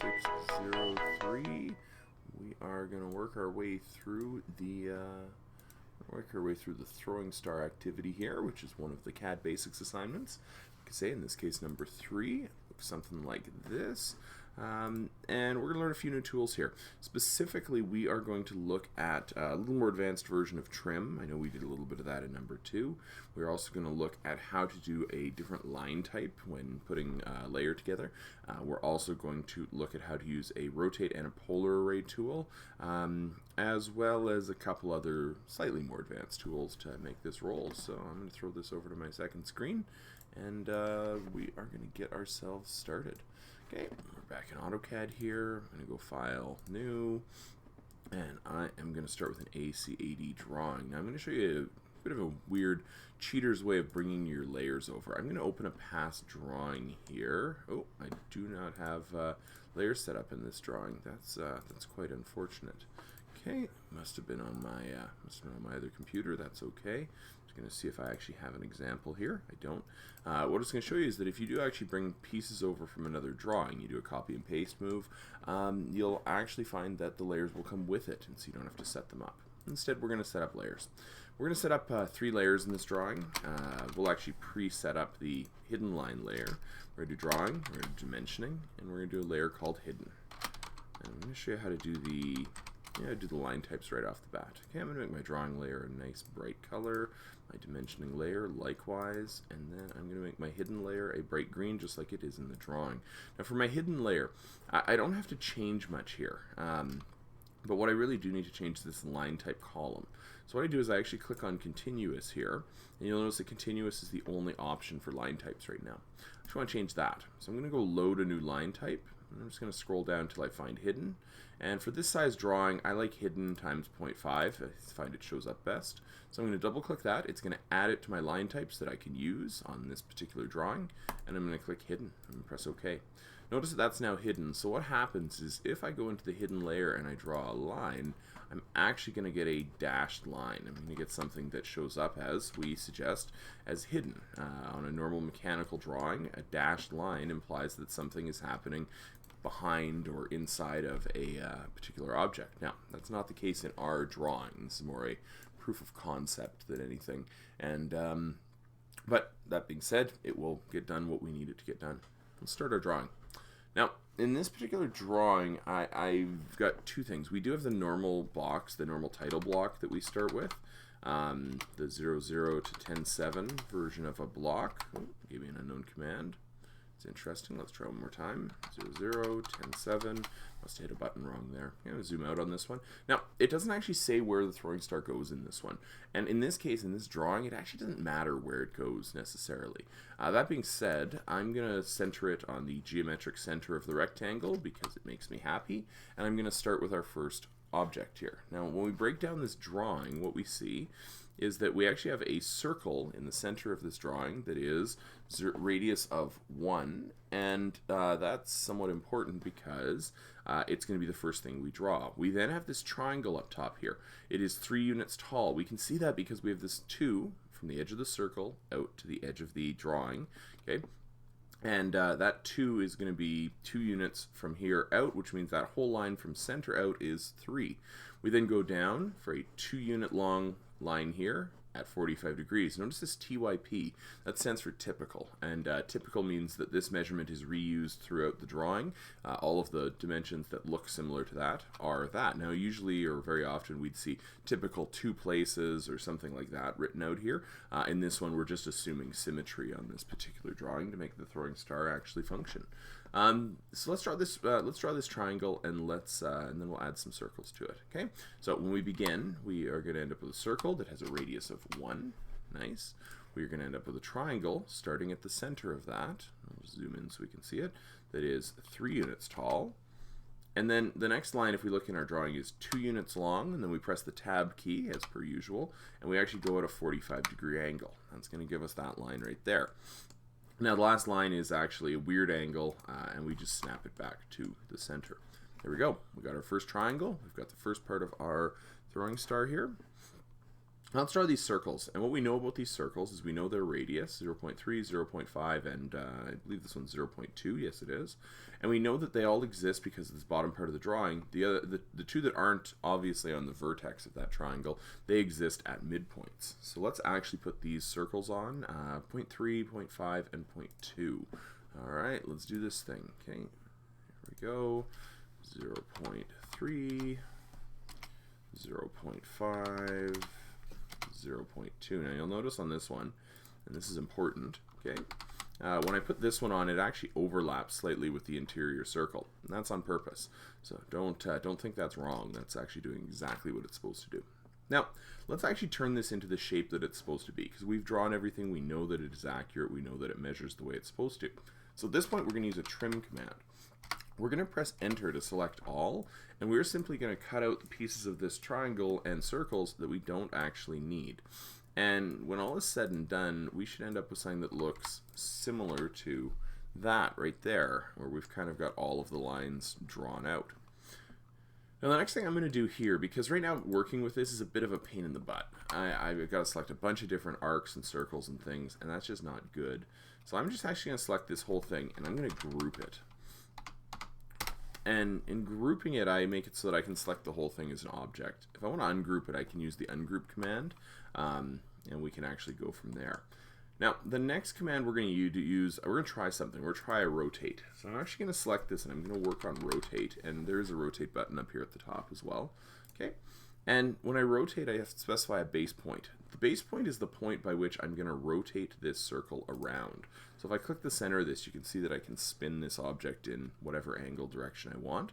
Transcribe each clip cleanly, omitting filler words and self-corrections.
603. We are going to work our way through the throwing star activity here, which is one of the CAD Basics assignments. You could say in this case number 3. Looks something like this. And we're going to learn a few new tools here. Specifically, we are going to look at a little more advanced version of trim. I know we did a little bit of that in number 2. We're also going to look at how to do a different line type when putting a layer together. We're also going to look at how to use a rotate and a polar array tool, as well as a couple other slightly more advanced tools to make this roll. So I'm going to throw this over to my second screen, and we are going to get ourselves started. Okay, we're back in AutoCAD here. I'm going to go File, New, and I am going to start with an ACAD drawing. Now I'm going to show you a bit of a weird cheater's way of bringing your layers over. I'm going to open a past drawing here. Oh, I do not have layers set up in this drawing. That's quite unfortunate. Okay, must have been on my other computer. That's okay. I'm just going to see if I actually have an example here. I don't. What it's going to show you is that if you do actually bring pieces over from another drawing, you do a copy and paste move, you'll actually find that the layers will come with it, and so you don't have to set them up. Instead, we're going to set up layers. We're going to set up 3 layers in this drawing. We'll actually pre-set up the hidden line layer. We're going to do drawing, we're going to do dimensioning, and we're going to do a layer called hidden. And I'm going to show you how to do the line types right off the bat. Okay, I'm going to make my drawing layer a nice bright color, my dimensioning layer likewise, and then I'm going to make my hidden layer a bright green just like it is in the drawing. Now for my hidden layer, I don't have to change much here, but what I really do need to change is this line type column. So what I do is I actually click on continuous here, and you'll notice that continuous is the only option for line types right now. I just want to change that. So I'm going to go load a new line type. I'm just going to scroll down until I find hidden. And for this size drawing, I like hidden times 0.5. I find it shows up best. So I'm going to double click that. It's going to add it to my line types that I can use on this particular drawing. And I'm going to click hidden and press OK. Notice that that's now hidden. So what happens is if I go into the hidden layer and I draw a line, I'm actually going to get a dashed line. I'm going to get something that shows up, as we suggest, as hidden. On a normal mechanical drawing, a dashed line implies that something is happening behind or inside of a particular object. Now, that's not the case in our drawing. This is more a proof of concept than anything. And but that being said, it will get done what we need it to get done. Let's start our drawing. Now, in this particular drawing, I've got 2 things. We do have the normal box, the normal title block that we start with, the 00 to 10.7 version of a block. Oh, gave me an unknown command. It's interesting. Let's try one more time. 00, 10.7. Must have hit a button wrong there. I'm going to zoom out on this one. Now, it doesn't actually say where the throwing star goes in this one. And in this case, in this drawing, it actually doesn't matter where it goes necessarily. That being said, I'm going to center it on the geometric center of the rectangle because it makes me happy. And I'm going to start with our first object here. Now, when we break down this drawing, what we see is that we actually have a circle in the center of this drawing that is radius of 1, and that's somewhat important because it's going to be the first thing we draw. We then have this triangle up top here. It is 3 units tall. We can see that because we have this 2 from the edge of the circle out to the edge of the drawing. Okay, and that 2 is going to be 2 units from here out, which means that whole line from center out is 3. We then go down for a 2-unit long line here at 45 degrees. Notice this TYP. That stands for typical, and typical means that this measurement is reused throughout the drawing. All of the dimensions that look similar to that are that. Now, usually or very often we'd see typical 2 places or something like that written out here. In this one, we're just assuming symmetry on this particular drawing to make the throwing star actually function. So let's draw this triangle, and and then we'll add some circles to it. Okay. So when we begin, we are going to end up with a circle that has a radius of 1. Nice. We're going to end up with a triangle starting at the center of that. I'll zoom in so we can see it. That is 3 units tall. And then the next line, if we look in our drawing, is 2 units long, and then we press the tab key as per usual, and we actually go at a 45-degree angle. That's going to give us that line right there. Now the last line is actually a weird angle, and we just snap it back to the center. There we go. We got our first triangle. We've got the first part of our throwing star here. Let's draw these circles, and what we know about these circles is we know their radius, 0.3, 0.5, and I believe this one's 0.2, yes it is. And we know that they all exist because of this bottom part of the drawing. The two that aren't obviously on the vertex of that triangle, they exist at midpoints. So let's actually put these circles on, 0.3, 0.5, and 0.2. Alright, let's do this thing. Okay, here we go, 0.3, 0.5, 0.2. Now you'll notice on this one, and this is important, okay, when I put this one on, it actually overlaps slightly with the interior circle. And that's on purpose. So don't think that's wrong. That's actually doing exactly what it's supposed to do. Now, let's actually turn this into the shape that it's supposed to be, because we've drawn everything, we know that it is accurate, we know that it measures the way it's supposed to. So at this point, we're going to use a trim command. We're going to press enter to select all, and we're simply going to cut out the pieces of this triangle and circles that we don't actually need. And when all is said and done, we should end up with something that looks similar to that right there, where we've kind of got all of the lines drawn out. Now the next thing I'm going to do here, because right now working with this is a bit of a pain in the butt. I've got to select a bunch of different arcs and circles and things, and that's just not good. So I'm just actually going to select this whole thing, and I'm going to group it. And in grouping it, I make it so that I can select the whole thing as an object. If I want to ungroup it, I can use the ungroup command, and we can actually go from there. Now, the next command we're going to use, we're going to try something. We're going to try a rotate. So I'm actually going to select this, and I'm going to work on rotate, and there's a rotate button up here at the top as well. Okay. And when I rotate, I have to specify a base point. The base point is the point by which I'm going to rotate this circle around. So if I click the center of this, you can see that I can spin this object in whatever angle direction I want.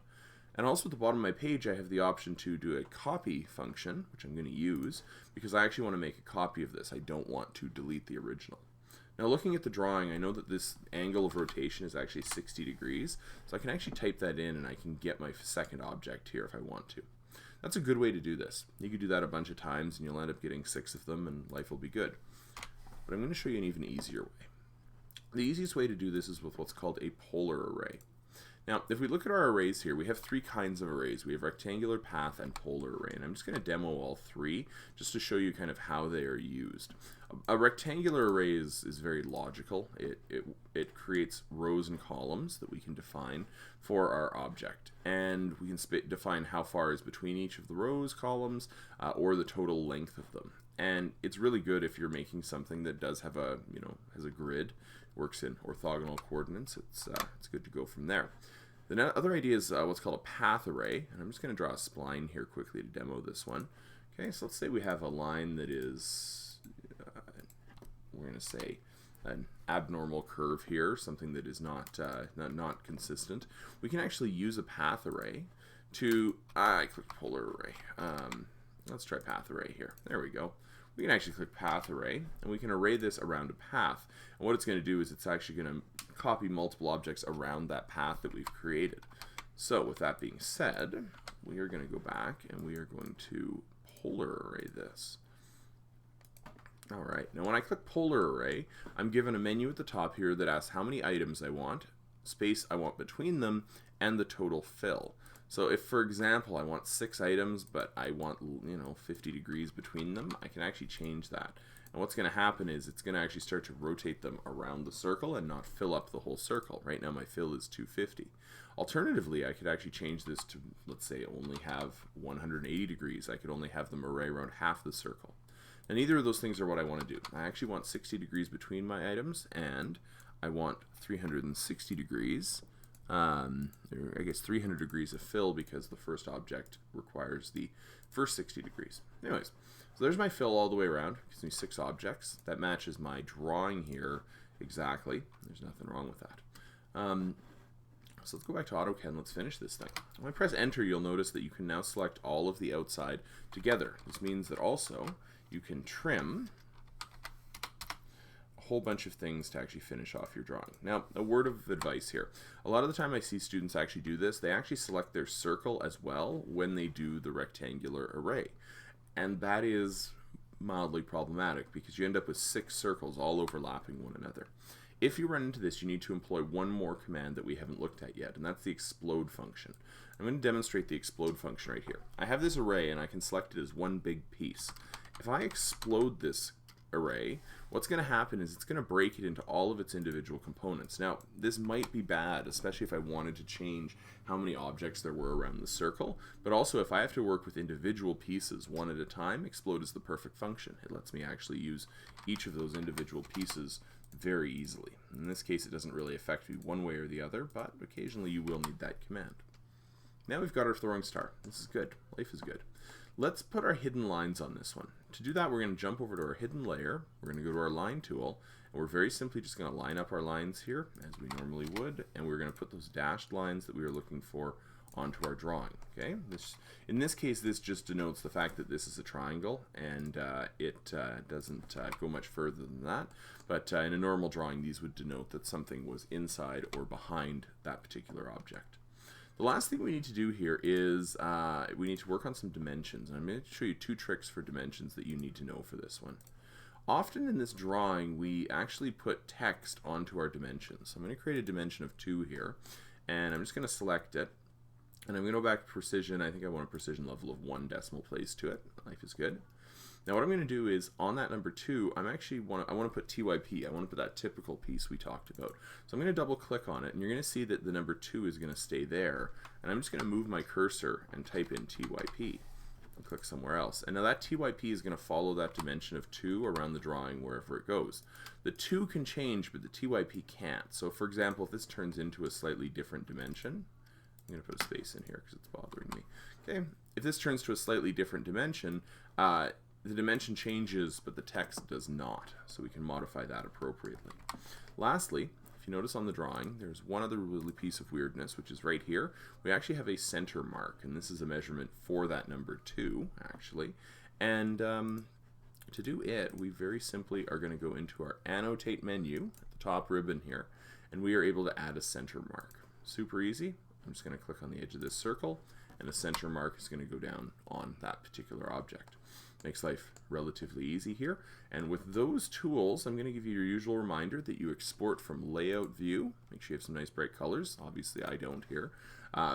And also at the bottom of my page, I have the option to do a copy function, which I'm going to use, because I actually want to make a copy of this. I don't want to delete the original. Now looking at the drawing, I know that this angle of rotation is actually 60 degrees, so I can actually type that in and I can get my second object here if I want to. That's a good way to do this. You could do that a bunch of times and you'll end up getting 6 of them and life will be good. But I'm going to show you an even easier way. The easiest way to do this is with what's called a polar array. Now, if we look at our arrays here, we have 3 kinds of arrays. We have rectangular, path, and polar array. And I'm just going to demo all 3 just to show you kind of how they are used. A rectangular array is very logical. It creates rows and columns that we can define for our object. And we can define how far is between each of the rows, columns, or the total length of them. And it's really good if you're making something that does have a, has a grid, works in orthogonal coordinates. It's good to go from there. The other idea is what's called a path array, and I'm just going to draw a spline here quickly to demo this one. Okay, so let's say we have a line that is, we're going to say, an abnormal curve here, something that is not consistent. We can actually use a path array to, I clicked polar array. Let's try path array here. There we go. We can actually click path array, and we can array this around a path. And what it's going to do is it's actually going to copy multiple objects around that path that we've created. So with that being said, we are going to go back and we are going to polar array this. Alright, now when I click polar array, I'm given a menu at the top here that asks how many items I want, space I want between them, and the total fill. So if, for example, I want 6 items, but I want, 50 degrees between them, I can actually change that. And what's going to happen is it's going to actually start to rotate them around the circle and not fill up the whole circle. Right now my fill is 250. Alternatively, I could actually change this to, let's say, only have 180 degrees. I could only have them array around half the circle. And neither of those things are what I want to do. I actually want 60 degrees between my items, and I want 360 degrees. Or I guess 300 degrees of fill because the first object requires the first 60 degrees. Anyways, so there's my fill all the way around. Gives me 6 objects. That matches my drawing here exactly. There's nothing wrong with that. So let's go back to AutoCAD and let's finish this thing. When I press enter, you'll notice that you can now select all of the outside together. This means that also you can trim whole bunch of things to actually finish off your drawing. Now, a word of advice here. A lot of the time I see students actually do this. They actually select their circle as well when they do the rectangular array. And that is mildly problematic because you end up with 6 circles all overlapping one another. If you run into this, you need to employ one more command that we haven't looked at yet, and that's the explode function. I'm going to demonstrate the explode function right here. I have this array and I can select it as one big piece. If I explode this array, what's going to happen is it's going to break it into all of its individual components. Now, this might be bad, especially if I wanted to change how many objects there were around the circle, but also if I have to work with individual pieces one at a time, explode is the perfect function. It lets me actually use each of those individual pieces very easily. In this case, it doesn't really affect me one way or the other, but occasionally you will need that command. Now we've got our throwing star. This is good. Life is good. Let's put our hidden lines on this one. To do that, we're going to jump over to our hidden layer. We're going to go to our line tool, and we're very simply just going to line up our lines here as we normally would, and we're going to put those dashed lines that we are looking for onto our drawing. Okay. In this case, this just denotes the fact that this is a triangle, and it doesn't go much further than that. But in a normal drawing, these would denote that something was inside or behind that particular object. The last thing we need to do here is we need to work on some dimensions. And I'm going to show you 2 tricks for dimensions that you need to know for this one. Often in this drawing, we actually put text onto our dimensions. So I'm going to create a dimension of 2 here, and I'm just going to select it. And I'm going to go back to precision. I think I want a precision level of 1 decimal place to it. Life is good. Now what I'm going to do is on that number 2, I want to put TYP. I want to put that typical piece we talked about. So I'm going to double click on it, and you're going to see that the number 2 is going to stay there. And I'm just going to move my cursor and type in TYP. I'll click somewhere else. And now that TYP is going to follow that dimension of 2 around the drawing wherever it goes. The 2 can change, but the TYP can't. So for example, if this turns into a slightly different dimension, I'm going to put a space in here because it's bothering me. Okay, if this turns to a slightly different dimension, the dimension changes, but the text does not, so we can modify that appropriately. Lastly, if you notice on the drawing, there's one other really piece of weirdness, which is right here. We actually have a center mark, and this is a measurement for that number 2, actually. And to do it, we very simply are going to go into our Annotate menu at the top ribbon here, and we are able to add a center mark. Super easy. I'm just going to click on the edge of this circle, and a center mark is going to go down on that particular object. Makes life relatively easy here. And with those tools, I'm going to give you your usual reminder that you export from layout view. Make sure you have some nice bright colors. Obviously I don't here.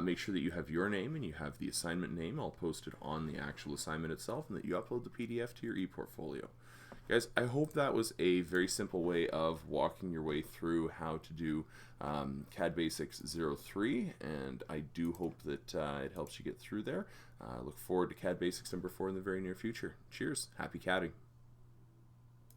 Make sure that you have your name and you have the assignment name all posted on the actual assignment itself, and that you upload the PDF to your ePortfolio. Guys, I hope that was a very simple way of walking your way through how to do CAD Basics 03, and I do hope that it helps you get through there. Look forward to CAD Basics number 4 in the very near future. Cheers. Happy CADing.